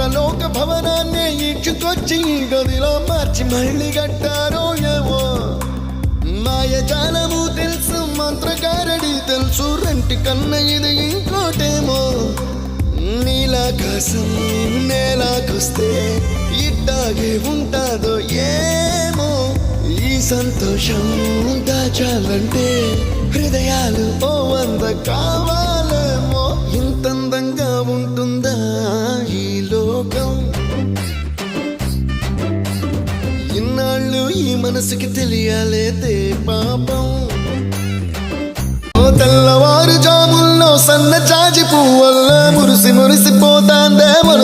పరలోక భవనాన్ని ఇచ్చుకొచ్చి గదిలో మార్చి మళ్ళీ కట్టారో ఏమో. మాయజాలము తెలుసు, మంత్రకారడి తెలుసు, రెంటి కన్న ఇది ఇంకోటేమో. నీలాకాశం నేలాకొస్తే ఇట్టాగే ఉంటాదో ఏమో. ఈ సంతోషం దాచాలంటే హృదయాలు ఓ 100 కావాలేమో. ఇంతందంగా ఉంటుందా ఈ లోకం? ఇన్నాళ్ళు ఈ మనసుకి తెలియాలేదే పాపం. తెల్లవారు జాముల్లో సన్న జాజి పువ్వల్ల మురిసిపోతాందేమో